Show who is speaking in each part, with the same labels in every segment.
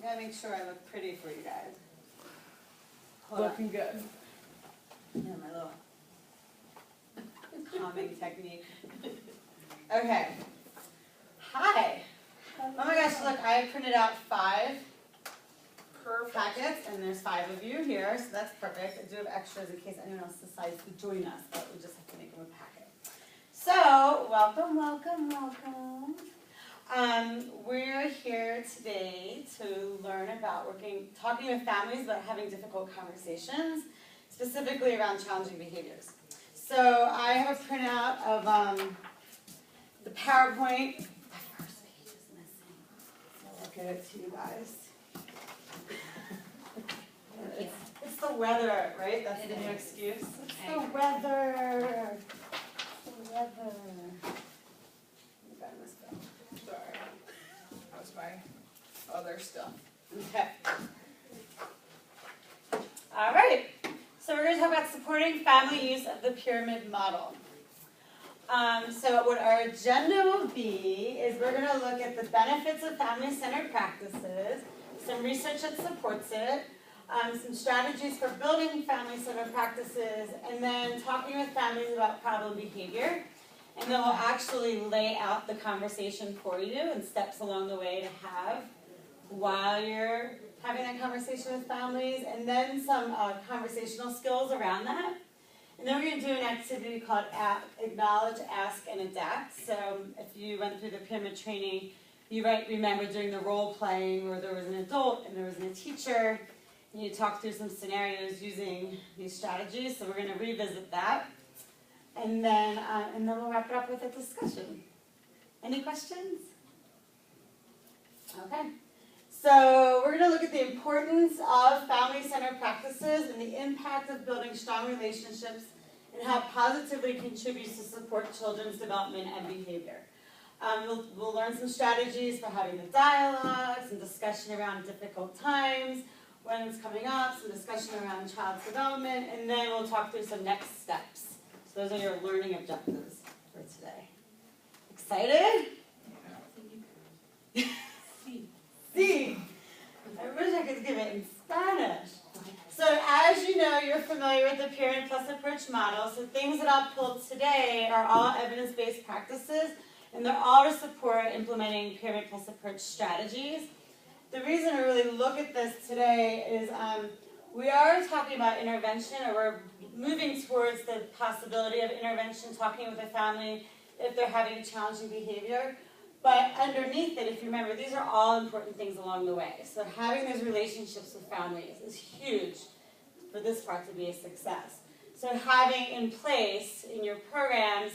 Speaker 1: gotta make sure I look pretty for you guys.
Speaker 2: Looking good.
Speaker 1: Yeah, my little calming technique. Okay. Hi. Oh my gosh, look, I printed out 5 packets, and there's 5 of you here, so that's perfect. I do have extras in case anyone else decides to join us, but we just have to make them a packet. So, welcome, welcome, welcome. We're here today to learn about talking with families about having difficult conversations, specifically around challenging behaviors. So I have a printout of the PowerPoint. The first page is missing, so I'll get it to you guys. It's the weather, right? That's the new excuse. It's the weather. It's the weather.
Speaker 2: Sorry. That was my other stuff.
Speaker 1: Okay. All right. So we're going to talk about supporting family use of the pyramid model. So what our agenda will be is we're going to look at the benefits of family-centered practices, some research that supports it, some strategies for building family-centered practices, and then talking with families about problem behavior. And then we'll actually lay out the conversation for you and steps along the way to have while you're having that conversation with families, and then some conversational skills around that. And then we're going to do an activity called Acknowledge, Ask, and Adapt. So if you went through the pyramid training, you might remember during the role playing where there was an adult and there was a teacher, and you talk through some scenarios using these strategies. So we're going to revisit that. And then we'll wrap it up with a discussion. Any questions? Okay. So we're going to look at the importance of family-centered practices and the impact of building strong relationships and how it positively contributes to support children's development and behavior. We'll learn some strategies for having the dialogue, some discussion around difficult times, when it's coming up, some discussion around child's development, and then we'll talk through some next steps. So those are your learning objectives for today. Excited? Sí. I wish I could give it in Spanish. So as you know, you're familiar with the Pyramid Plus approach model. So things that I'll pull today are all evidence-based practices, and they're all to support implementing Pyramid Plus approach strategies. The reason we really look at this today is we are talking about intervention, or we're moving towards the possibility of intervention, talking with a family if they're having a challenging behavior. But underneath it, if you remember, these are all important things along the way. So having those relationships with families is huge for this part to be a success. So having in place in your programs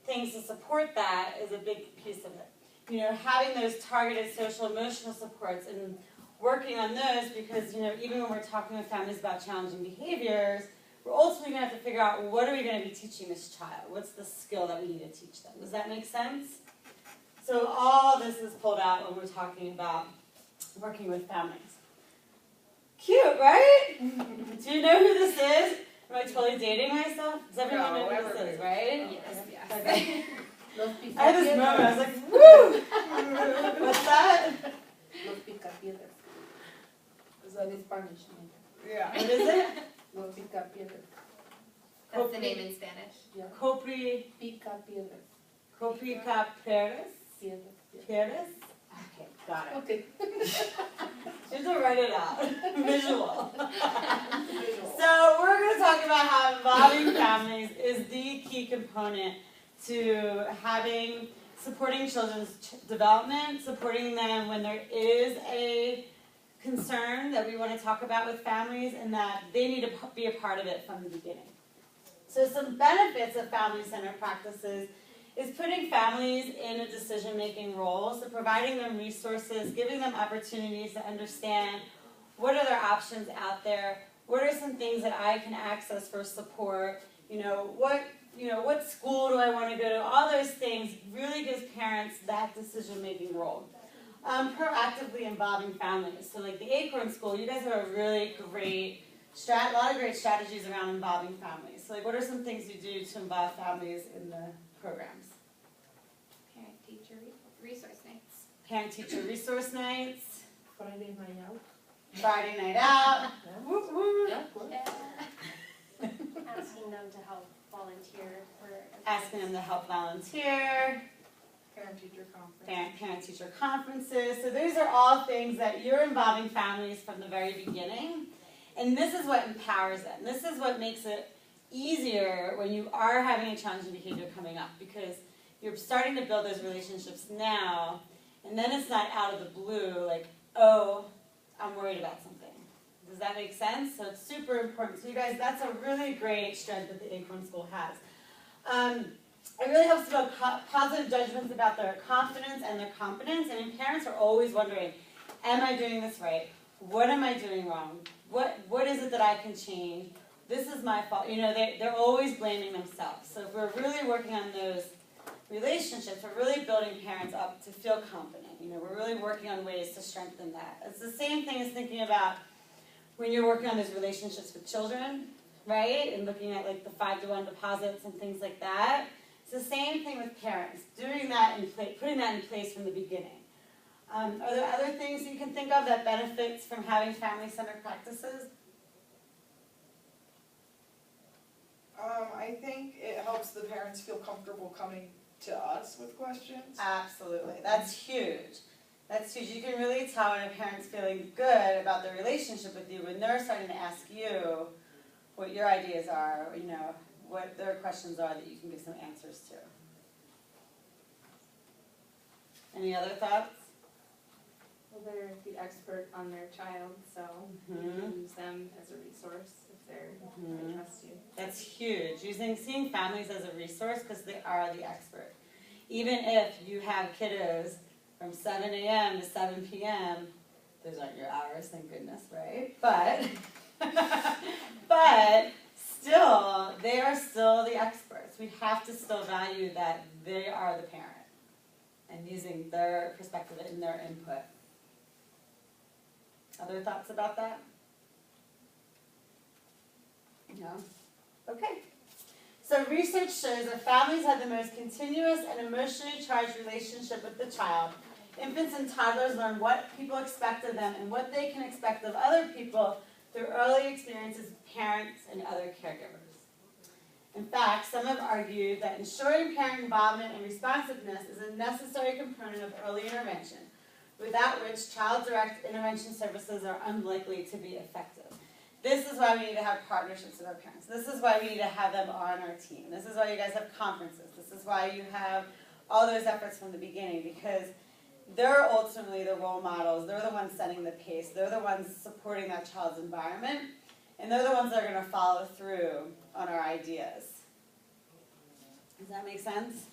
Speaker 1: things to support that is a big piece of it. You know, having those targeted social emotional supports and working on those, because you know, even when we're talking with families about challenging behaviors, we're ultimately going to have to figure out what are we going to be teaching this child? What's the skill that we need to teach them? Does that make sense? So all this is pulled out when we're talking about working with families. Cute, right? Do you know who this is? Am I totally dating myself? Does everyone know who this is, right?
Speaker 3: Yes, yes.
Speaker 1: Okay. I had this moment, I was like, woo! What's that?
Speaker 3: Los Picapiedras. Is that in Spanish?
Speaker 2: Yeah.
Speaker 1: What is it?
Speaker 3: Los Picapiedras.
Speaker 4: That's the name in Spanish.
Speaker 3: Yeah. Picapiedras.
Speaker 1: Coprica Perez?
Speaker 3: Piedras.
Speaker 1: Perez? Okay, got it.
Speaker 3: Okay.
Speaker 1: You have to write it out. Visual. So we're going to talk about how involving families is the key component to supporting children's development, supporting them when there is a concern that we want to talk about with families, and that they need to be a part of it from the beginning. So some benefits of family-centered practices is putting families in a decision-making role, so providing them resources, giving them opportunities to understand what are their options out there, what are some things that I can access for support, what school do I want to go to, all those things really gives parents that decision-making role. Proactively involving families, so like the Acorn School, you guys have a really great, a lot of great strategies around involving families. So like what are some things you do to involve families in the programs?
Speaker 4: Parent-teacher resource nights.
Speaker 1: Parent-teacher resource nights.
Speaker 3: Friday night out.
Speaker 1: Friday night out. Woo woo.
Speaker 3: Yeah, of course.
Speaker 5: Asking them to help volunteer for.
Speaker 1: Asking them to help volunteer.
Speaker 2: Parent-teacher conference.
Speaker 1: Parent-teacher conferences. So those are all things that you're involving families from the very beginning. And this is what empowers them. This is what makes it easier when you are having a challenging behavior coming up, because you're starting to build those relationships now, and then it's not out of the blue like, oh, I'm worried about something. Does that make sense? So it's super important. So you guys, that's a really great strength that the Acorn School has. It really helps to build positive judgments about their confidence and their competence. And parents are always wondering, am I doing this right? What am I doing wrong? What is it that I can change? This is my fault. You know, they're always blaming themselves. So if we're really working on those relationships, we're really building parents up to feel confident. You know, we're really working on ways to strengthen that. It's the same thing as thinking about when you're working on those relationships with children, right? And looking at like the 5-to-1 deposits and things like that. It's the same thing with parents, doing that in putting that in place from the beginning. Are there other things that you can think of that benefits from having family-centered practices?
Speaker 2: I think it helps the parents feel comfortable coming to us with questions.
Speaker 1: Absolutely. That's huge. That's huge. You can really tell when a parent's feeling good about their relationship with you when they're starting to ask you what your ideas are, you know, what their questions are that you can give some answers to. Any other thoughts?
Speaker 3: Well, they're the expert on their child, so you can use them as a resource if they trust you.
Speaker 1: That's huge. Seeing families as a resource because they are the expert. Even if you have kiddos from 7 a.m. to 7 p.m., those aren't your hours, thank goodness, right? But still, they are still the experts. We have to still value that they are the parent and using their perspective and their input. Other thoughts about that? No? Okay. So research shows that families have the most continuous and emotionally charged relationship with the child. Infants and toddlers learn what people expect of them and what they can expect of other people through early experiences with parents and other caregivers. In fact, some have argued that ensuring parent involvement and responsiveness is a necessary component of early intervention, without which child-direct intervention services are unlikely to be effective. This is why we need to have partnerships with our parents. This is why we need to have them on our team. This is why you guys have conferences. This is why you have all those efforts from the beginning, because they're ultimately the role models. They're the ones setting the pace. They're the ones supporting that child's environment. And they're the ones that are going to follow through on our ideas. Does that make sense?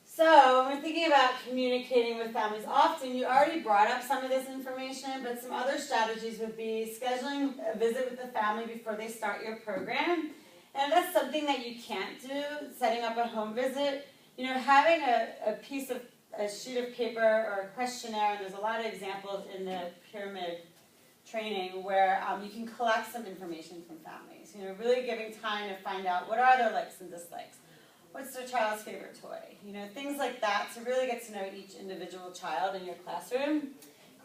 Speaker 1: So when we're thinking about communicating with families, often you already brought up some of this information, but some other strategies would be scheduling a visit with the family before they start your program. And if that's something that you can't do, setting up a home visit, you know, having a sheet of paper or a questionnaire, and there's a lot of examples in the pyramid training where you can collect some information from families. You know, really giving time to find out what are their likes and dislikes. What's their child's favorite toy? You know, things like that to really get to know each individual child in your classroom.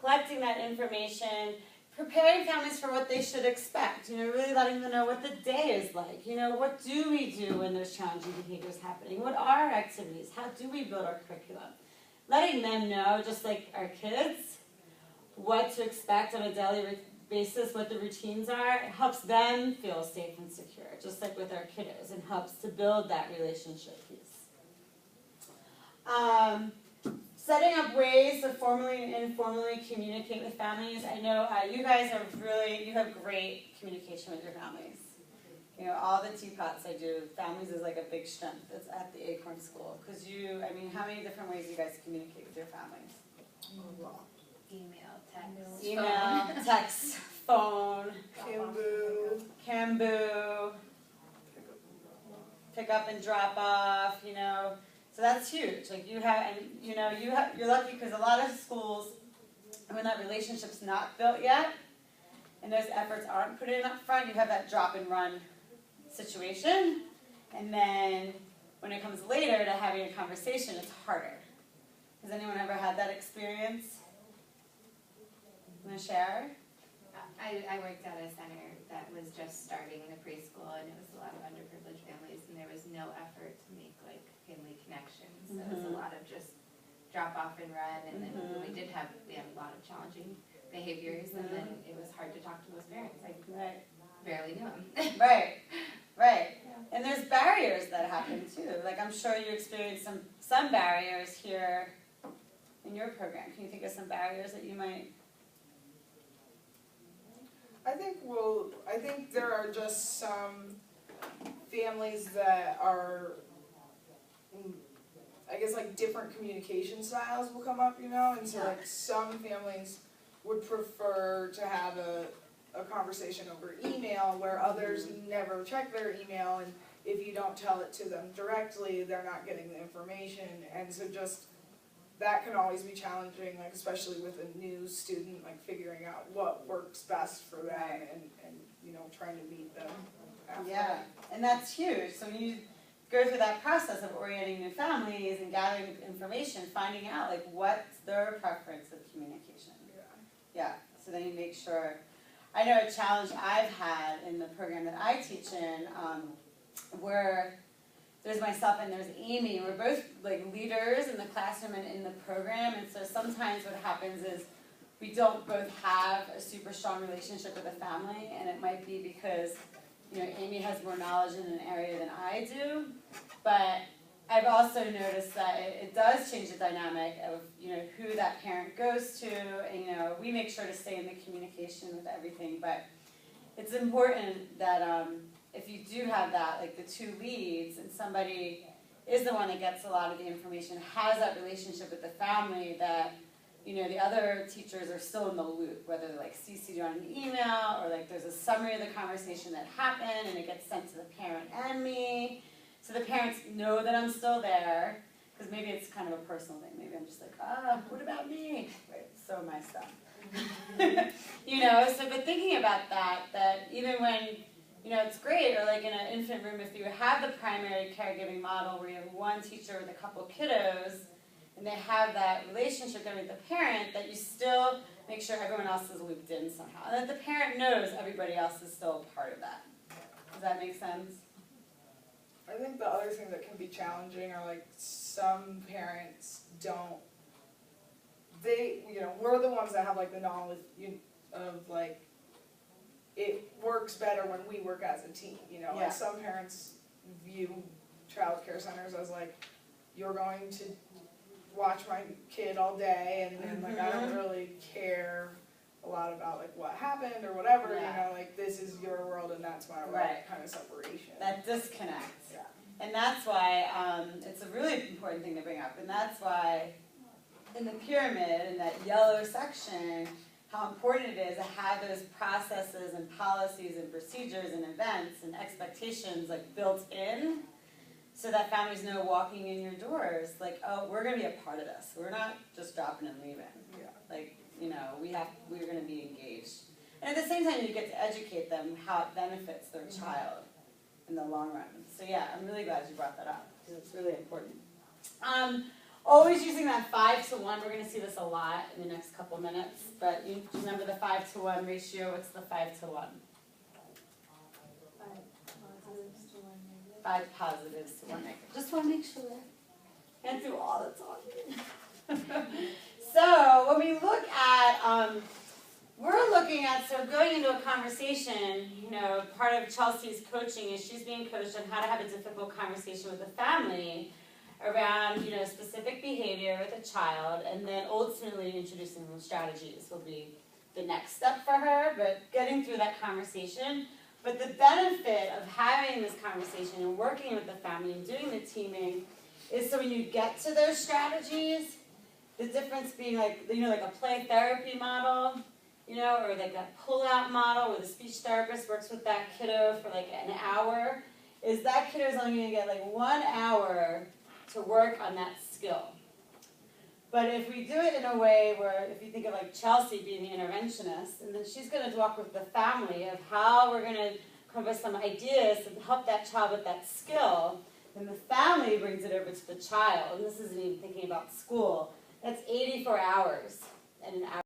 Speaker 1: Collecting that information, preparing families for what they should expect. You know, really letting them know what the day is like. You know, what do we do when there's challenging behaviors happening? What are our activities? How do we build our curriculum? Letting them know, just like our kids, what to expect on a daily basis, what the routines are. It helps them feel safe and secure, just like with our kiddos, and helps to build that relationship piece. Setting up ways to formally and informally communicate with families. I know you guys are you have great communication with your families. You know, all the teapots I do, families is like a big strength that's at the Acorn School. Because how many different ways you guys communicate with your families?
Speaker 4: Email, text.
Speaker 1: Email, text, phone,
Speaker 2: Cambu.
Speaker 1: pick up and drop off, you know. So that's huge. Like you're lucky because a lot of schools, when that relationship's not built yet, and those efforts aren't put in up front, you have that drop and run situation. And then when it comes later to having a conversation, it's harder. Has anyone ever had that experience? wanna share?
Speaker 4: I worked at a center that was just starting the preschool, and it was a lot of underprivileged families, and there was no effort to make like family connections. So it was a lot of just drop off and run, and then when we had a lot of challenging behaviors, and then it was hard to talk to those parents. I
Speaker 1: Right.
Speaker 4: barely knew them.
Speaker 1: Right, right. And there's barriers that happen too. Like I'm sure you experienced some barriers here in your program. Can you think of some barriers that you might?
Speaker 2: I think there are just some families that are, I guess like different communication styles will come up, you know, and so like some families would prefer to have a conversation over email where others never check their email, and if you don't tell it to them directly, they're not getting the information, and so just that can always be challenging, like especially with a new student, like figuring out what works best for them and you know, trying to meet them halfway.
Speaker 1: Yeah, and that's huge. So when you go through that process of orienting new families and gathering information, finding out like what's their preference of communication. Yeah, so then you make sure. I know a challenge I've had in the program that I teach in, where there's myself and there's Amy. We're both like leaders in the classroom and in the program, and so sometimes what happens is we don't both have a super strong relationship with the family, and it might be because, you know, Amy has more knowledge in an area than I do, but I've also noticed that it does change the dynamic of, you know, who that parent goes to, and, you know, we make sure to stay in the communication with everything, but it's important that if you do have that, like the two leads, and somebody is the one that gets a lot of the information, has that relationship with the family, that, you know, the other teachers are still in the loop, whether they're like CC'd you on an email, or like there's a summary of the conversation that happened, and it gets sent to the parent and me. So the parents know that I'm still there, because maybe it's kind of a personal thing. Maybe I'm just like, what about me? Right, so my stuff. You know, so but thinking about that even when, you know, it's great, or like in an infant room, if you have the primary caregiving model where you have one teacher with a couple kiddos, and they have that relationship with the parent, that you still make sure everyone else is looped in somehow. And that the parent knows everybody else is still a part of that. Does that make sense?
Speaker 2: I think the other thing that can be challenging are like some parents don't, you know, we're the ones that have like the knowledge of like, it works better when we work as a team, you know,
Speaker 1: Yeah.
Speaker 2: like some parents view child care centers as like, you're going to watch my kid all day, and like I don't really care a lot about like what happened or whatever,
Speaker 1: Yeah.
Speaker 2: you know, like this is your world and that's my world,
Speaker 1: Right.
Speaker 2: kind of separation.
Speaker 1: That disconnect.
Speaker 2: Yeah.
Speaker 1: And that's why it's a really important thing to bring up. And that's why in the pyramid, in that yellow section, how important it is to have those processes and policies and procedures and events and expectations like built in, so that families know walking in your doors, like, oh, we're going to be a part of this. We're not just dropping and leaving.
Speaker 2: Yeah.
Speaker 1: Like, you know, we're going to be engaged. And at the same time, you get to educate them how it benefits their child in the long run. So yeah, I'm really glad you brought that up, because it's really important. Always using that 5-to-1. We're going to see this a lot in the next couple minutes. But you remember the 5-to-1 ratio? What's the 5-to-1? 5 positives to 1 negative. Just want to make sure. Can't do all the talking. So when we look at, we're looking at, so going into a conversation, you know, part of Chelsea's coaching is she's being coached on how to have a difficult conversation with a family around, you know, specific behavior with a child, and then ultimately introducing them strategies will be the next step for her, but getting through that conversation. But the benefit of having this conversation and working with the family and doing the teaming is so when you get to those strategies, the difference being like, you know, like a play therapy model, you know, or like a pull-out model where the speech therapist works with that kiddo for like an hour, is that kiddo is only going to get like 1 hour to work on that skill. But if we do it in a way where, if you think of like Chelsea being the interventionist, and then she's going to talk with the family of how we're going to come up with some ideas to help that child with that skill, then the family brings it over to the child. And this isn't even thinking about school. That's 84 hours in an hour.